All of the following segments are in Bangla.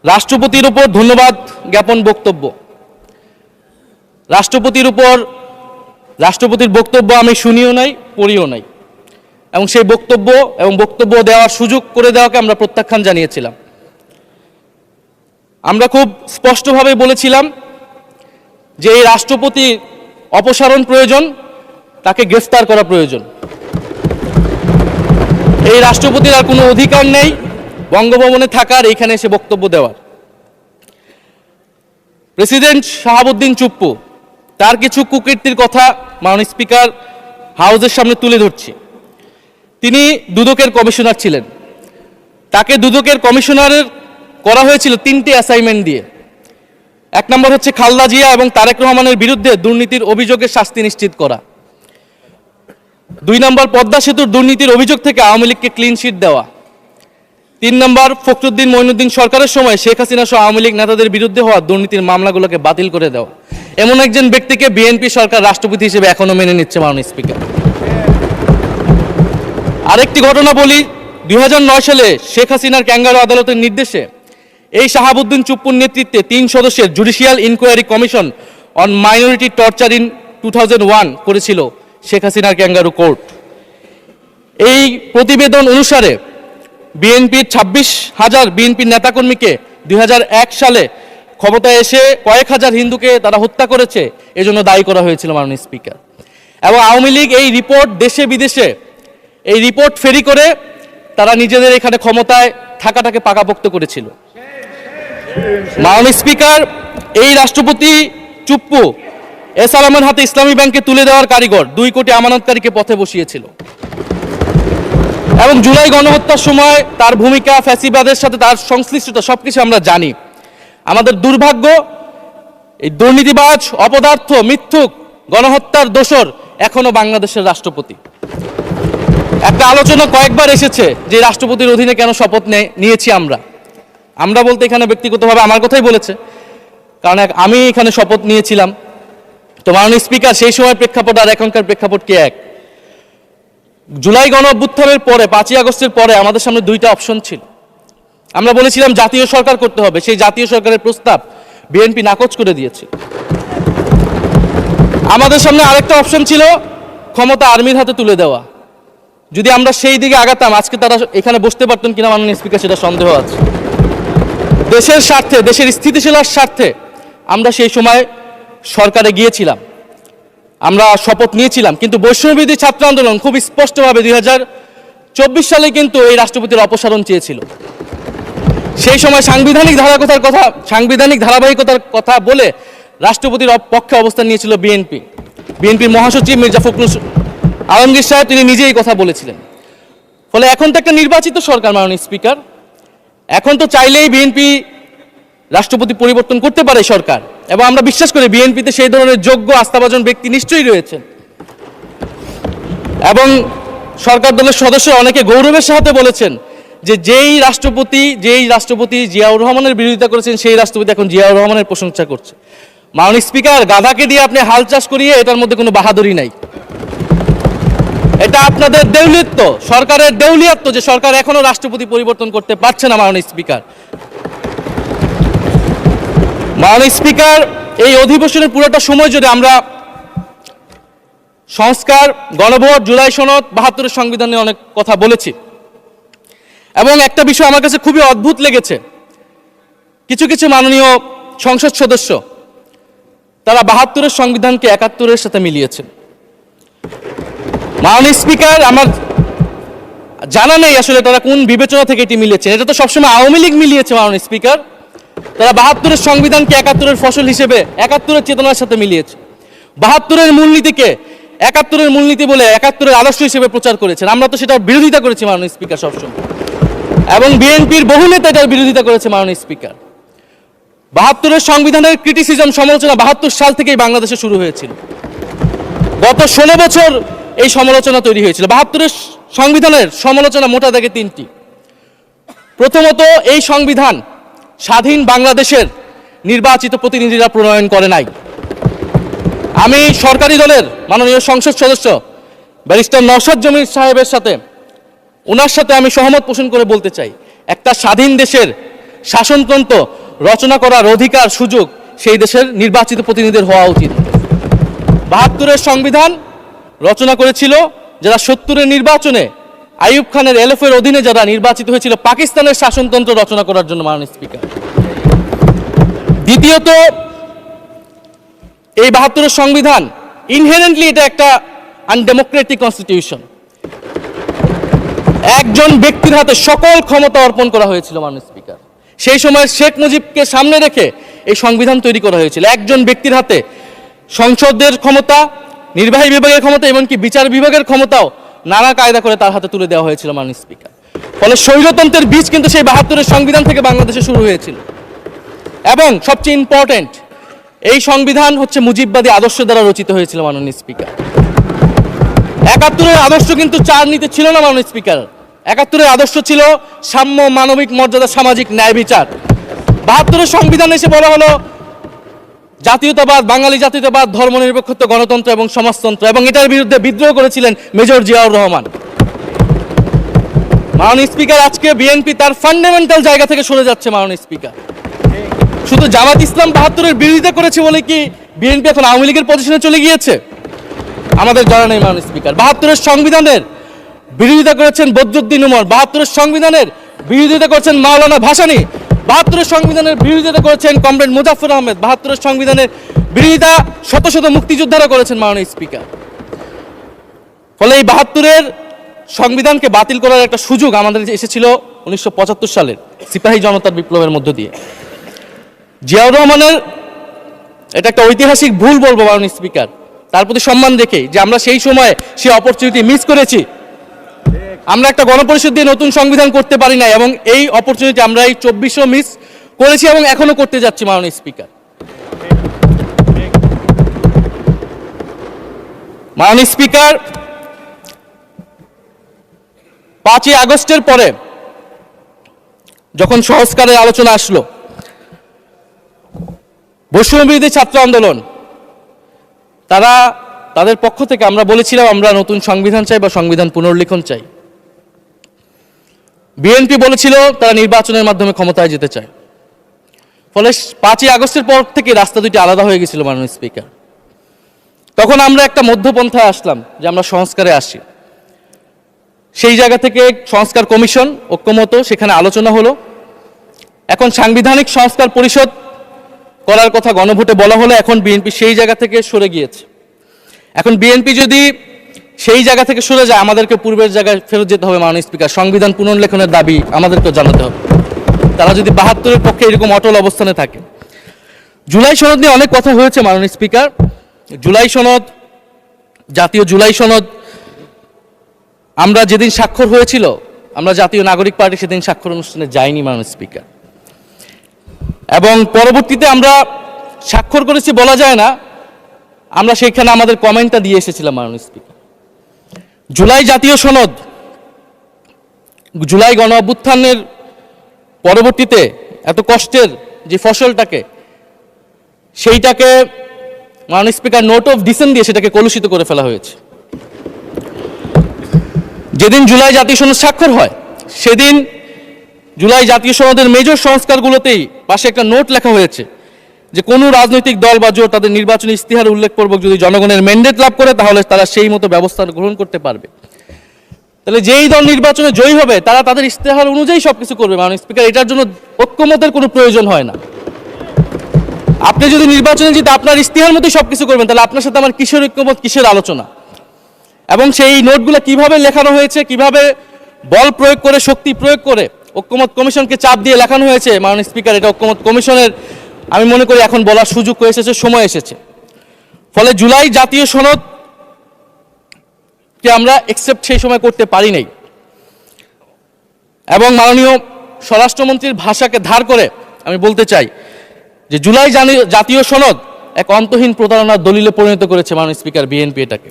রাষ্ট্রপতির উপর ধন্যবাদ জ্ঞাপন বক্তব্য। রাষ্ট্রপতির বক্তব্য আমি শুনিও নাই, পড়িও নাই, এবং সেই বক্তব্য দেওয়ার সুযোগ করে দেওয়াকে আমরা প্রত্যাখ্যান জানিয়েছিলাম। আমরা খুব স্পষ্টভাবে বলেছিলাম যে এই রাষ্ট্রপতির অপসারণ প্রয়োজন, তাকে গ্রেফতার করা প্রয়োজন। এই রাষ্ট্রপতির আর কোনো অধিকার নেই বঙ্গভবনে থাকার, এইখানে এসে বক্তব্য দেওয়ার। প্রেসিডেন্ট শাহাবুদ্দিন চুপ্পু তার কিছু কুকীর্তির কথা মাননীয় স্পিকার হাউসের সামনে তুলে ধরছি। তিনি দুদকের কমিশনার ছিলেন। তাকে দুদকের কমিশনারের করা হয়েছিল 3টে অ্যাসাইনমেন্ট দিয়ে। 1 নম্বর হচ্ছে খালেদা জিয়া এবং তারেক রহমানের বিরুদ্ধে দুর্নীতির অভিযোগের শাস্তি নিশ্চিত করা। 2 নম্বর পদ্মা সেতুর দুর্নীতির অভিযোগ থেকে আওয়ামী লীগকে ক্লিন শিট দেওয়া। 3 নম্বর ফখরুদ্দিন মঈনুদ্দিন সরকারের সময় শেখ হাসিনা সহ আওয়ামী লীগ নেতাদের বিরুদ্ধে হওয়া দুর্নীতির মামলাগুলোকে বাতিল করে দেওয়া। এমন একজন ব্যক্তিকে বিএনপি সরকার রাষ্ট্রপতি হিসেবে এখনো মেনে নিচ্ছে মাননীয় স্পিকার। আরেকটি ঘটনা বলি, 2009 সালে শেখ হাসিনার ক্যাঙ্গারু আদালতের নির্দেশে এই শাহাবুদ্দিন চুপ্পুর নেতৃত্বে 3 সদস্যের judicial inquiry commission on minority torture in 2001 করেছিল শেখ হাসিনার ক্যাঙ্গারু কোর্ট। এই প্রতিবেদন অনুসারে বিএনপির 26,000 বিএনপির নেতাকর্মীকে 2001 সালে ক্ষমতায় এসে কয়েক হাজার হিন্দুকে তারা হত্যা করেছে, এজন্য দায়ী করা হয়েছিল মাননীয় স্পিকার। এবং আওয়ামী লীগ এই রিপোর্ট দেশে বিদেশে এই রিপোর্ট ফেরি করে তারা নিজেদের এখানে ক্ষমতায় থাকাটাকে পাকাপোক্ত করেছিল। মাননীয় স্পিকার, এই রাষ্ট্রপতি চুপ্পু এস আলমের হাতে ইসলামী ব্যাংকে তুলে দেওয়ার কারিগর, 2 কোটি আমানতকারীকে পথে বসিয়েছিল। এবং জুলাই গণহত্যার সময় তার ভূমিকা, ফ্যাসিবাদের সাথে তার সংশ্লিষ্টতা সবকিছু আমরা জানি। আমাদের দুর্ভাগ্য, এই দুর্নীতিবাজ, অপদার্থ, মিথ্যুক, গণহত্যার দোসর এখনো বাংলাদেশের রাষ্ট্রপতি। একটা আলোচনা কয়েকবার এসেছে যে রাষ্ট্রপতির অধীনে কেন শপথ নিয়েছি আমরা বলতে এখানে ব্যক্তিগতভাবে আমার কথাই বলেছে, কারণ আমি এখানে শপথ নিয়েছিলাম। তো মাননীয় স্পিকার, সেই সময় প্রেক্ষাপট আর এখনকার প্রেক্ষাপট কি এক? জুলাই গণ অভ্যুত্থানের পরে 5ই আগস্টের পরে আমাদের সামনে 2টা অপশন ছিল। আমরা বলেছিলাম জাতীয় সরকার করতে হবে, সেই জাতীয় সরকারের প্রস্তাব বিএনপি নাকচ করে দিয়েছে। আমাদের সামনে আরেকটা অপশন ছিল ক্ষমতা আর্মির হাতে তুলে দেওয়া। যদি আমরা সেই দিকে আগাতাম, আজকে তারা এখানে বসতে পারতেন কিনা মাননীয় স্পিকার, সেটা সন্দেহ আছে। দেশের স্বার্থে, দেশের স্থিতিশীলার স্বার্থে আমরা সেই সময় সরকারে গিয়েছিলাম, আমরা শপথ নিয়েছিলাম। কিন্তু বৈষম্যবিরোধী ছাত্র আন্দোলন খুব স্পষ্টভাবে 2024 সালে কিন্তু এই রাষ্ট্রপতির অপসারণ চেয়েছিল। সেই সময় সাংবিধানিক ধারাবাহিকতার কথা বলে রাষ্ট্রপতির পক্ষে অবস্থান নিয়েছিল বিএনপির মহাসচিব মির্জা ফখরুল আলমগীর সাহেব, তিনি নিজেই কথা বলেছিলেন। ফলে এখন তো একটা নির্বাচিত সরকার মাননীয় স্পিকার, এখন তো চাইলেই বিএনপি রাষ্ট্রপতি পরিবর্তন করতে পারে সরকার, এবং আমরা বিশ্বাস করি বিএনপিতে সেই ধরনের যোগ্য আস্থাভাজন ব্যক্তি নিশ্চয়ই রয়েছেন। এবং সরকার দলের সদস্য অনেকে গৌরবের সাথে বলেছেন যে যেই রাষ্ট্রপতি জিয়াউর রহমানের বিরোধিতা করেছেন, সেই রাষ্ট্রপতি এখন জিয়াউর রহমানের প্রশংসা করছে। মাননীয় স্পিকার, গাধাকে দিয়ে আপনি হাল চাষ করিয়ে এটার মধ্যে কোনো বাহাদুরি নাই। এটা আপনাদের দেউলিয়ত্ব, সরকারের দেউলিয়ত্ব যে সরকার এখনো রাষ্ট্রপতি পরিবর্তন করতে পারছে না। মাননীয় স্পিকার, এই অধিবেশনের পুরোটা সময় যদি আমরা সংস্কার, গণভোট, জুলাই সনদ, 72-এর সংবিধানে অনেক কথা বলেছি, এবং একটা বিষয় আমার কাছে খুবই অদ্ভুত লেগেছে, কিছু মাননীয় সংসদ সদস্য তারা 72-এর সংবিধানকে 71-এর সাথে মিলিয়েছেন। মাননীয় স্পিকার, আমার জানা নেই আসলে তারা কোন বিবেচনা থেকে এটি মিলিয়েছেন। এটা তো সবসময় আওয়ামী লীগ মিলিয়েছে মাননীয় স্পিকার। তারা 72-এর সংবিধানকে 71-এর ফসল হিসেবে 71-এর চেতনার সাথে মিলিয়েছে। 72-এর মূলনীতিকে 71-এর মূলনীতি বলে 71-এর আদর্শ হিসেবে প্রচার করেছেন। আমরা তো সেটার বিরোধিতা করেছি মাননীয় স্পিকার সবসময়, এবং বিএনপির বহু নেতা এটার বিরোধিতা করেছে মাননীয় স্পিকার। 72-এর সংবিধানের ক্রিটিসিজম, সমালোচনা 72 সাল থেকেই বাংলাদেশে শুরু হয়েছিল। গত 16 বছর এই সমালোচনা তৈরি হয়েছিল। 72-এর সংবিধানের সমালোচনা মোটা দাগে 3টি। প্রথমত, এই সংবিধান স্বাধীন বাংলাদেশের নির্বাচিত প্রতিনিধিরা প্রণয়ন করে নাই। আমি সরকারি দলের মাননীয় সংসদ সদস্য ব্যারিস্টার নওশাদ জমির সাহেবের সাথে, ওনার সাথে আমি সহমত পোষণ করে বলতে চাই, একটা স্বাধীন দেশের শাসনতন্ত্র রচনা করার অধিকার সুযোগ সেই দেশের নির্বাচিত প্রতিনিধিদের হওয়া উচিত। ৭২-এর সংবিধান রচনা করেছিল যারা ৭০-এর নির্বাচনে আইয়ুব খানের এলএফের অধীনে যারা নির্বাচিত হয়েছিল পাকিস্তানের শাসনতন্ত্র রচনা করার জন্য, মাননীয় স্পিকার। দ্বিতীয়ত, এই ৭২-এর সংবিধান ইনহেরেন্টলি এটা একটা আনডেমোক্রেটিক কনস্টিটিউশন। একজন ব্যক্তির হাতে সকল ক্ষমতা অর্পণ করা হয়েছিল, মাননীয় স্পিকার। সেই সময় শেখ মুজিবকে সামনে রেখে এই সংবিধান তৈরি করা হয়েছিল। একজন ব্যক্তির হাতে সংসদের ক্ষমতা, নির্বাহী বিভাগের ক্ষমতা, এমনকি বিচার বিভাগের ক্ষমতাও নানা কায়দা করে তার হাতে তুলে দেওয়া হয়েছিল, মাননীয় স্পিকার। ফলে স্বৈরতন্ত্রের বীজ কিন্তু সেই ৭২-এর সংবিধান থেকে বাংলাদেশে শুরু হয়েছিল। এবং সবচেয়ে ইম্পর্টেন্ট, এই সংবিধান হচ্ছে মুজিববাদী আদর্শ দ্বারা রচিত হয়েছিল, মাননীয় স্পিকার। ৭১-এর আদর্শ কিন্তু চার নীতি ছিল না, মাননীয় স্পিকার। ৭১-এর আদর্শ ছিল সাম্য, মানবিক মর্যাদা, সামাজিক ন্যায় বিচার। ৭২-এর সংবিধান এসে বলা হলো জাতীয়তাবাদ, বাঙালি জাতীয়তাবাদ, ধর্মনিরপেক্ষত্ব, গণতন্ত্র এবং সমাজতন্ত্র, এবং এটার বিরুদ্ধে বিদ্রোহ করেছিলেন মেজর জিয়াউর রহমান। মাননীয় স্পিকার, আজকে বিএনপি তার ফান্ডামেন্টাল জায়গা থেকে সরে যাচ্ছে, মাননীয় স্পিকার। শুধু জামাত ইসলাম ৭২-এর বিরোধিতা করেছে বলে কি বিএনপি এখন আওয়ামী লীগের পজিশনে চলে গিয়েছে? আমাদের জানা নেই, মাননীয় স্পিকার। ৭২-এর সংবিধানের বিরোধিতা করেছেন বদরুদ্দিন উমর, ৭২-এর সংবিধানের বিরোধিতা করেছেন মাওলানা ভাসানী, ৭২-এর সংবিধানের বিরোধিতা করেছেন কমরেড মুজাফফর আহমেদ, ৭২-এর সংবিধানের বিরোধিতা শত শত মুক্তিযোদ্ধারা করেছেন, মাননীয় স্পিকার। ফলে এই ৭২-এর সংবিধানকে বাতিল করার একটা সুযোগ আমাদের এসেছিল 1975 সালের সিপাহী জনতার বিপ্লবের মধ্য দিয়ে। জিয়াউর রহমানের এটা একটা ঐতিহাসিক ভুল বলবো, মাননীয় স্পিকার, তার প্রতি সম্মান রেখে, যে আমরা সেই সময় সেই অপরচুনিটি মিস করেছি। আমরা একটা গণপরিষদ দিয়ে নতুন সংবিধান করতে পারি না, এবং এই অপরচুনিটি আমরা এই 2400 মিস করেছি এবং এখনো করতে যাচ্ছি, মাননীয় স্পিকার। মাননীয় স্পিকার, 5ই আগস্টের পরে যখন সংস্কারের আলোচনা আসলো, বৈষম্যবিরোধী ছাত্র আন্দোলন তারা তাদের পক্ষ থেকে আমরা বলেছিলাম আমরা নতুন সংবিধান চাই বা সংবিধান পুনর্লিখন চাই। বিএনপি বলেছিল তারা নির্বাচনের মাধ্যমে ক্ষমতায় যেতে চায়। ফলে 5ই আগস্টের পর থেকে রাস্তা দুটি আলাদা হয়ে গেছিল, মাননীয় স্পিকার। তখন আমরা একটা মধ্যপন্থায় আসলাম যে আমরা সংস্কারে আসি। সেই জায়গা থেকে সংস্কার কমিশন ঐক্যমত, সেখানে আলোচনা হলো। এখন সাংবিধানিক সংস্কার পরিষদ করার কথা গণভোটে বলা হলো। এখন বিএনপি সেই জায়গা থেকে সরে গিয়েছে। এখন বিএনপি যদি সেই জায়গা থেকে সরে যায়, আমাদেরকে পূর্বের জায়গায় ফেরত যেতে হবে, মাননীয় স্পিকার। সংবিধান পুনর্লেখনের দাবি আমাদেরকে জানাতে হবে, তারা যদি ৭২-এর পক্ষে এরকম অটল অবস্থানে থাকে। জুলাই সনদ নিয়ে অনেক কথা হয়েছে, মাননীয় স্পিকার। জুলাই সনদ, জাতীয় জুলাই সনদ, আমরা যেদিন স্বাক্ষর হয়েছিল, আমরা জাতীয় নাগরিক পার্টি সেদিন স্বাক্ষর অনুষ্ঠানে যাইনি, মাননীয় স্পিকার। এবং পরবর্তীতে আমরা স্বাক্ষর করেছি বলা যায় না, আমরা সেখানে আমাদের কমেন্টটা দিয়ে এসেছিলাম, মাননীয় স্পিকার। জুলাই জাতীয় সনদ, জুলাই গণ অভ্যুত্থানের পরবর্তীতে এত কষ্টের যে ফসলটাকে, সেইটাকে মাননীয় স্পিকার নোট অফ ডিসেন্ট দিয়ে সেটাকে কলুষিত করে ফেলা হয়েছে। যেদিন জুলাই জাতীয় সনদ স্বাক্ষর হয়, সেদিন জুলাই জাতীয় সনদের মেজর সংস্কারগুলোতেই পাশে একটা নোট লেখা হয়েছে যে কোনো রাজনৈতিক দল বা জোট তাদের নির্বাচনী ইস্তিহার উল্লেখপূর্বক যদি জনগণের ম্যান্ডেট লাভ করে, তাহলে তারা সেই মতো ব্যবস্থা গ্রহণ করতে পারবে। তাহলে যেই দল নির্বাচনে জয়ী হবে তারা তাদের ইস্তেহার অনুযায়ী সবকিছু করবে, মাননীয় স্পিকার। এটার জন্য ঐক্যমতের কোনো প্রয়োজন হয় না। আপনি যদি নির্বাচনে জিতে আপনার ইস্তেহার মতোই সবকিছু করবেন, তাহলে আপনার সাথে আমার কিসের ঐক্যমত, কিসের আলোচনা? এবং সেই নোটগুলো কিভাবে লেখানো হয়েছে, কিভাবে বল প্রয়োগ করে, শক্তি প্রয়োগ করে ঐক্যমত কমিশনকে চাপ দিয়ে লেখানো হয়েছে, মাননীয় স্পিকার, এটা ঐক্যমত কমিশনের আমি মনে করি এখন বলার সুযোগ হয়ে এসেছে, সময় এসেছে। ফলে জুলাই জাতীয় সনদ কে আমরা একসেপ্ট সেই সময় করতে পারি নাই। এবং মাননীয় স্বরাষ্ট্রমন্ত্রীর ভাষাকে ধার করে আমি বলতে চাই যে জুলাই জাতীয় সনদ এক অন্তহীন প্রতারণার দলিলে পরিণত করেছে, মাননীয় স্পিকার, বিএনপি এটাকে।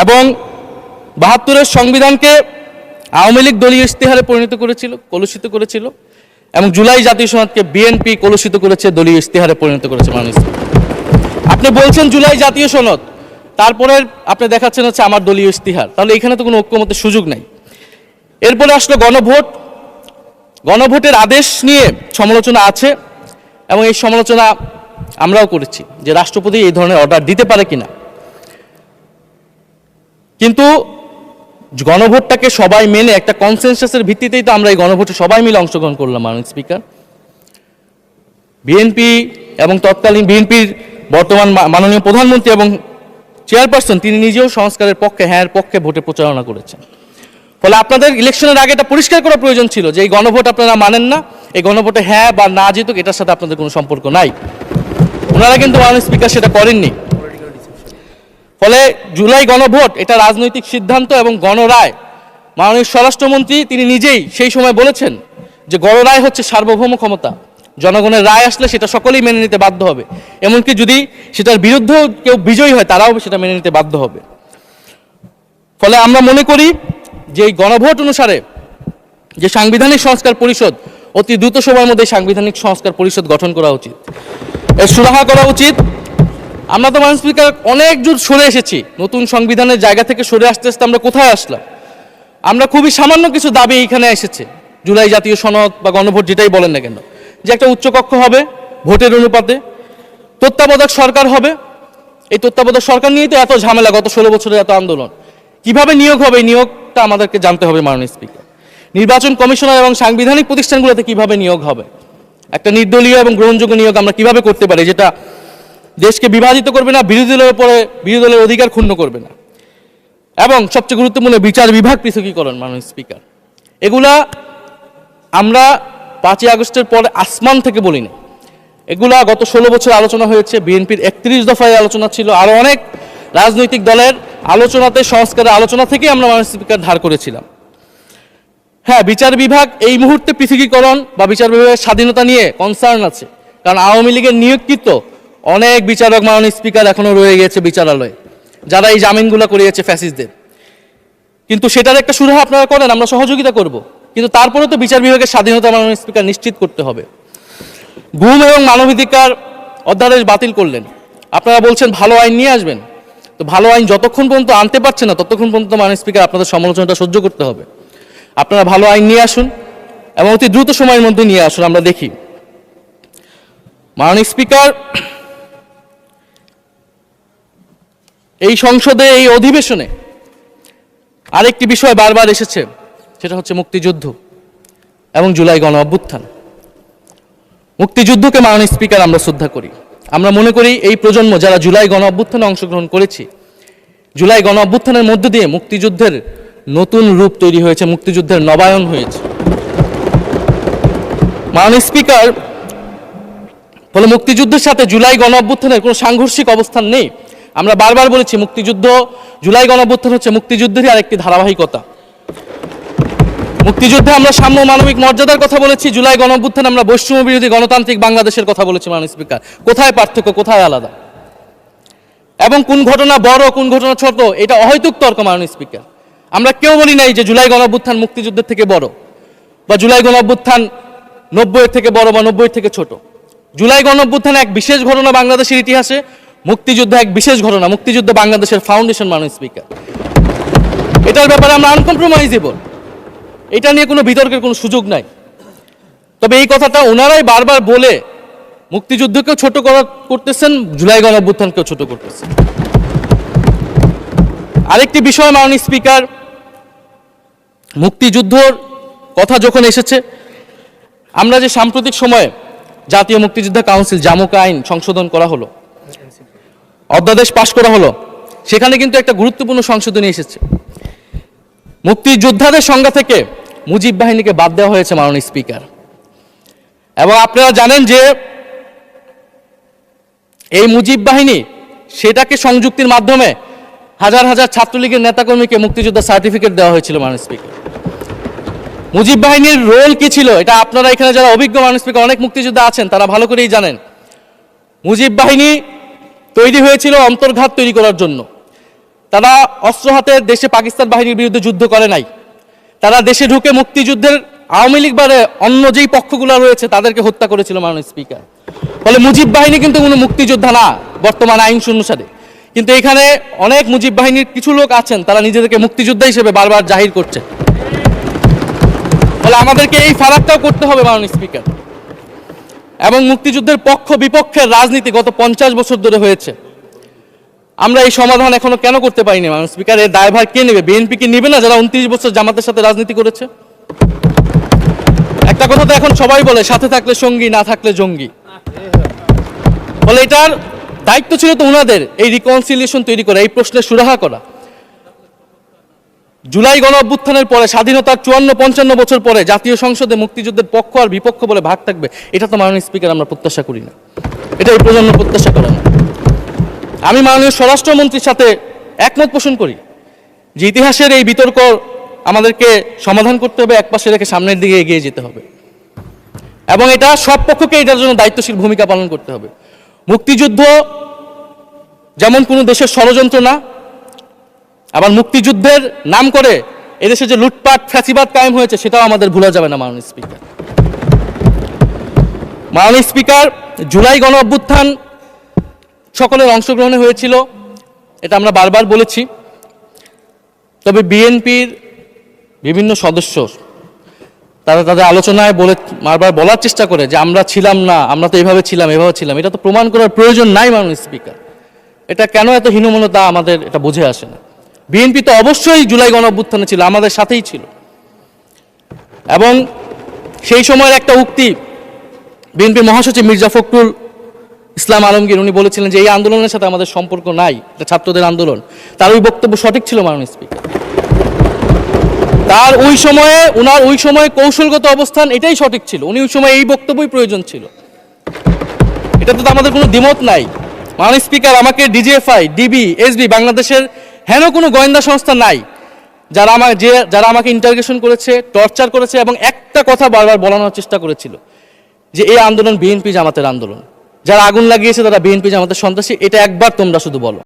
এবং ৭২-এর সংবিধানকে আওয়ামী লীগ দলীয় ইস্তেহারে পরিণত করেছিল, কলুষিত করেছিল। এবং জুলাই জাতীয় সনদকে বিএনপি কলুষিত করেছে, দলীয় ইস্তেহারে পরিণত করেছে, মাননীয় স্পিকার। আপনি বলছেন জুলাই জাতীয় সনদ, তারপরে আপনি দেখাচ্ছেন হচ্ছে আমার দলীয় ইস্তিহার, তাহলে এখানে তো কোনো ঐক্যমতের সুযোগ নাই। এরপরে আসলো গণভোট। গণভোটের আদেশ নিয়ে সমালোচনা আছে এবং এই সমালোচনা আমরাও করেছি যে রাষ্ট্রপতি এই ধরনের অর্ডার দিতে পারে কিনা। কিন্তু গণভোটটাকে সবাই মেনে একটা কনসেনসাসের ভিত্তিতেই তো আমরা এই গণভোটে সবাই মিলে অংশগ্রহণ করলাম। মাননীয় স্পিকার, বিএনপি এবং তৎকালীন বিএনপির বর্তমান মাননীয় প্রধানমন্ত্রী এবং চেয়ারপারসন তিনি নিজেও সংস্কারের পক্ষে, হ্যাঁ পক্ষে ভোটে প্রচারণা করেছেন। ফলে আপনাদের ইলেকশনের আগে এটা পরিষ্কার করা প্রয়োজন ছিল যে এই গণভোট আপনারা মানেন না, এই গণভোটে হ্যাঁ বা না যেতুক এটার সাথে আপনাদের কোনো সম্পর্ক নাই। ওনারা কিন্তু মাননীয় স্পিকার সেটা করেননি। ফলে জুলাই গণভোট এটা রাজনৈতিক সিদ্ধান্ত এবং গণরায়। মাননীয় স্বরাষ্ট্রমন্ত্রী তিনি নিজেই সেই সময় বলেছেন যে গণরায় হচ্ছে সার্বভৌম ক্ষমতা, জনগণের রায় আসলে সেটা সকলেই মেনে নিতে বাধ্য হবে, এমনকি যদি সেটার বিরুদ্ধেও কেউ বিজয়ী হয় তারাও সেটা মেনে নিতে বাধ্য হবে। ফলে আমরা মনে করি যে এই গণভোট অনুসারে যে সাংবিধানিক সংস্কার পরিষদ অতি দ্রুত সময়ের মধ্যে সাংবিধানিক সংস্কার পরিষদ গঠন করা উচিত, এর সুরাহা করা উচিত। আমরা তো মাননীয় স্পিকার অনেক দূর সরে এসেছি, নতুন সংবিধানের জায়গা থেকে সরে আসতে আসতে আমরা কোথায় আসলাম? আমরা খুবই সামান্য কিছু দাবি এইখানে এসেছে, জুলাই জাতীয় সনদ বা গণভোট যেটাই বলেন না কেন, যে একটা উচ্চকক্ষ হবে ভোটের অনুপাতে, তত্ত্বাবধায়ক সরকার হবে। এই তত্ত্বাবধায়ক সরকার নিয়েই তো এত ঝামেলা, গত 16 বছরের এত আন্দোলন। কিভাবে নিয়োগ হবে এই নিয়োগটা আমাদেরকে জানতে হবে মাননীয় স্পিকার। নির্বাচন কমিশনার এবং সাংবিধানিক প্রতিষ্ঠানগুলোতে কিভাবে নিয়োগ হবে, একটা নির্দলীয় এবং গ্রহণযোগ্য নিয়োগ আমরা কিভাবে করতে পারি যেটা দেশকে বিভাজিত করবে না, বিরোধী দলের উপরে বিরোধী দলের অধিকার ক্ষুণ্ণ করবে না, এবং সবচেয়ে গুরুত্বপূর্ণ বিচার বিভাগ পৃথকীকরণ। মাননীয় স্পিকার, এগুলা আমরা 5ই আগস্টের পরে আসমান থেকে বলি না, এগুলা গত 16 বছর আলোচনা হয়েছে। বিএনপির 31 দফায় আলোচনা ছিল, আরো অনেক রাজনৈতিক দলের আলোচনাতে, সংস্কারের আলোচনা থেকে আমরা মাননীয় স্পিকার ধার করেছিলাম। হ্যাঁ, বিচার বিভাগ এই মুহূর্তে পৃথকীকরণ বা বিচার বিভাগের স্বাধীনতা নিয়ে কনসার্ন আছে, কারণ আওয়ামী লীগের নিয়োগকৃত অনেক বিচারক মাননীয় স্পিকার এখনো রয়ে গেছে বিচারালয়ে, যারা এই জামিনগুলো করিয়েছে ফ্যাসিস্টদের। কিন্তু সেটার একটা সুরাহা আপনারা করেন, আমরা সহযোগিতা করব, কিন্তু তারপরে তো বিচার বিভাগের স্বাধীনতা মাননীয় স্পিকার নিশ্চিত করতে হবে। গুম এবং মানবাধিকার অধ্যাদেশ বাতিল করলেন, আপনারা বলছেন ভালো আইন নিয়ে আসবেন। তো ভালো আইন যতক্ষণ পর্যন্ত আনতে পারছে না ততক্ষণ পর্যন্ত মাননীয় স্পিকার আপনাদের সমালোচনাটা সহ্য করতে হবে। আপনারা ভালো আইন নিয়ে আসুন এবং অতি দ্রুত সময়ের মধ্যে নিয়ে আসুন, আমরা দেখি। মাননীয় স্পিকার, এই সংসদে এই অধিবেশনে আরেকটি বিষয় বারবার এসেছে, সেটা হচ্ছে মুক্তিযুদ্ধ এবং জুলাই গণ অভ্যুত্থান। মুক্তিযুদ্ধকে মাননীয় স্পিকার আমরা শ্রদ্ধা করি। আমরা মনে করি এই প্রজন্ম যারা জুলাই গণ অভ্যুত্থানে অংশগ্রহণ করেছি, জুলাই গণ অভ্যুত্থানের মধ্য দিয়ে মুক্তিযুদ্ধের নতুন রূপ তৈরি হয়েছে, মুক্তিযুদ্ধের নবায়ন হয়েছে। মাননীয় স্পিকার, ফলে মুক্তিযুদ্ধের সাথে জুলাই গণ অভ্যুত্থানের কোনো সাংঘর্ষিক অবস্থান নেই। আমরা বারবার বলেছি মুক্তিযুদ্ধ, জুলাই গণ অভ্যুত্থান হচ্ছে মুক্তিযুদ্ধেরই আরেকটি ধারাবাহিকতা। মুক্তিযুদ্ধে আমরা সাম্য মানবিক মর্যাদার কথা বলেছি, জুলাই গণ অভ্যুত্থানে আমরা বৈষম্য বিরোধী গণতান্ত্রিক বাংলাদেশের কথা বলেছি। মাননীয় স্পিকার, কোথায় পার্থক্য, কোথায় আলাদা, এবং কোন ঘটনা বড় কোন ঘটনা ছোট, এটা অহৈতুক তর্ক। মাননীয় স্পিকার, আমরা কেউ বলি নাই যে জুলাই গণ অভ্যুত্থান মুক্তিযুদ্ধের থেকে বড়, বা জুলাই গণ অভ্যুত্থান 90-এর থেকে বড় বা 90-এর থেকে ছোট। জুলাই গণ অভ্যুত্থান এক বিশেষ ঘটনা বাংলাদেশের ইতিহাসে, মুক্তিযুদ্ধ এক বিশেষ ঘটনা, মুক্তিযুদ্ধ বাংলাদেশের ফাউন্ডেশন। মাননীয় স্পিকার, এটার ব্যাপারে আমরা আনকম্প্রোমাইজেবল, এটা নিয়ে কোনো বিতর্কের কোনো সুযোগ নাই। তবে এই কথাটা ওনারাই বারবার বলে মুক্তিযুদ্ধকেও ছোট করতেছেন, জুলাই গণ অভ্যুত্থানকেও ছোট করতেছেন। আরেকটি বিষয় মাননীয় স্পিকার, মুক্তিযুদ্ধর কথা যখন এসেছে, আমরা যে সাম্প্রতিক সময়ে জাতীয় মুক্তিযোদ্ধা কাউন্সিল জামুকা আইন সংশোধন করা হলো, অধ্যাদেশ পাশ করা হলো, সেখানে কিন্তু একটা গুরুত্বপূর্ণ সংশোধনী এসেছে। মুক্তিযোদ্ধাদের সংজ্ঞা থেকে মুজিব বাহিনীকে বাদ দেওয়া হয়েছে মাননীয় স্পিকার। এবং আপনারা জানেন যে এই মুজিব বাহিনী, সেটাকে সংযুক্তির মাধ্যমে হাজার হাজার ছাত্রলীগের নেতাকর্মীকে মুক্তিযোদ্ধা সার্টিফিকেট দেওয়া হয়েছিল। মাননীয় স্পিকার, মুজিব বাহিনীর রোল কি ছিল এটা আপনারা এখানে যারা অভিজ্ঞ মাননীয় স্পিকার অনেক মুক্তিযোদ্ধা আছেন তারা ভালো করেই জানেন। মুজিব বাহিনী তৈরি হয়েছিল অন্তর্ঘাত তৈরি করার জন্য। তারা অস্ত্র হাতে দেশে পাকিস্তান বাহিনীর বিরুদ্ধে যুদ্ধ করে নাই, তারা দেশে ঢুকে মুক্তিযুদ্ধের আওয়ামী লীগ বারে অন্য যেই পক্ষগুলো রয়েছে তাদেরকে হত্যা করেছিল। মাননীয় স্পিকার, ফলে মুজিব বাহিনী কিন্তু কোনো মুক্তিযোদ্ধা না বর্তমান আইন অনুসারে। কিন্তু এখানে অনেক মুজিব বাহিনীর কিছু লোক আছেন, তারা নিজেদেরকে মুক্তিযোদ্ধা হিসেবে বারবার জাহির করছে। তাহলে আমাদেরকে এই ফারাকটাও করতে হবে মাননীয় স্পিকার। এবং মুক্তিযুদ্ধের পক্ষ বিপক্ষের রাজনীতি গত 50 বছর ধরে হয়েছে, আমরা এই সমাধান এখনো কেন করতে পারিনি মাননীয় স্পিকার? এর দায়ভার কে নেবে? বিএনপি কি নেবে না, যারা 29 বছর জামাতের সাথে রাজনীতি করেছে? একটা কথা তো এখন সবাই বলে, সাথে থাকলে সঙ্গী, না থাকলে জঙ্গি। বলে এটার দায়িত্ব ছিল তো উনাদের, এই রিকনসিলিয়েশন তৈরি করা, এই প্রশ্নের সুরাহা করা। জুলাই গণ অভ্যুত্থানের পরে, স্বাধীনতার 54-55 বছর পরে জাতীয় সংসদে মুক্তিযুদ্ধের পক্ষ আর বিপক্ষ বলে ভাগ থাকবে, এটা তো মাননীয় স্পিকার আমরা প্রত্যাশা করি না, এটা এই প্রজন্ম প্রত্যাশা করে না। আমি মাননীয় স্বরাষ্ট্রমন্ত্রীর সাথে একমত পোষণ করি যে ইতিহাসের এই বিতর্ক আমাদেরকে সমাধান করতে হবে, একপাশে রেখে সামনের দিকে এগিয়ে যেতে হবে এবং এটা সব পক্ষকে এটার জন্য দায়িত্বশীল ভূমিকা পালন করতে হবে। মুক্তিযুদ্ধ যেমন কোনো দেশের ষড়যন্ত্র না, আবার মুক্তিযুদ্ধের নাম করে এদেশে যে লুটপাট ফ্যাসিবাদ কায়েম হয়েছে সেটাও আমাদের ভুলা যাবে না মাননীয় স্পিকার। মাননীয় স্পিকার, জুলাই গণ অভ্যুত্থান সকলের অংশগ্রহণে হয়েছিল, এটা আমরা বারবার বলেছি। তবে বিএনপির বিভিন্ন সদস্য তারা তাদের আলোচনায় বারবার বলার চেষ্টা করে যে আমরা ছিলাম না, আমরা তো এভাবে ছিলাম, এভাবে ছিলাম। এটা তো প্রমাণ করার প্রয়োজন নাই মাননীয় স্পিকার। এটা কেন এত হীনমন্যতা আমাদের এটা বুঝে আসে না। বিএনপি তো অবশ্যই জুলাই গণ অভ্যুত্থানে ছিল, আমাদের সাথেই ছিল। এবং সেই সময়ের একটা উক্তি বিএনপির মহাসচিব মির্জা ফখরুল ইসলাম আলমগীর, উনি বলেছিলেন যে এই আন্দোলনের সাথে আমাদের সম্পর্ক নাই, এটা ছাত্রদের আন্দোলন। তার ওই বক্তব্য সঠিক ছিল মাননীয় স্পিকার। তার ওনার ওই সময়ে কৌশলগত অবস্থান এটাই সঠিক ছিল, উনি ওই সময় এই বক্তব্যই প্রয়োজন ছিল। এটাতে তো আমাদের কোনো দ্বিমত নাই। মাননীয় স্পিকার, আমাকে ডিজিএফআই, ডিবি, এসবি, বাংলাদেশের হেন কোনো গোয়েন্দা সংস্থা নাই যারা আমাকে ইন্টারোগেশন করেছে, টর্চার করেছে এবং একটা কথা বারবার বলানোর চেষ্টা করেছিল যে এই আন্দোলন বিএনপি জামাতের আন্দোলন, যারা আগুন লাগিয়েছে তারা বিএনপি জামাতের সন্ত্রাসী। এটা একবার তোমরা শুধু বলো।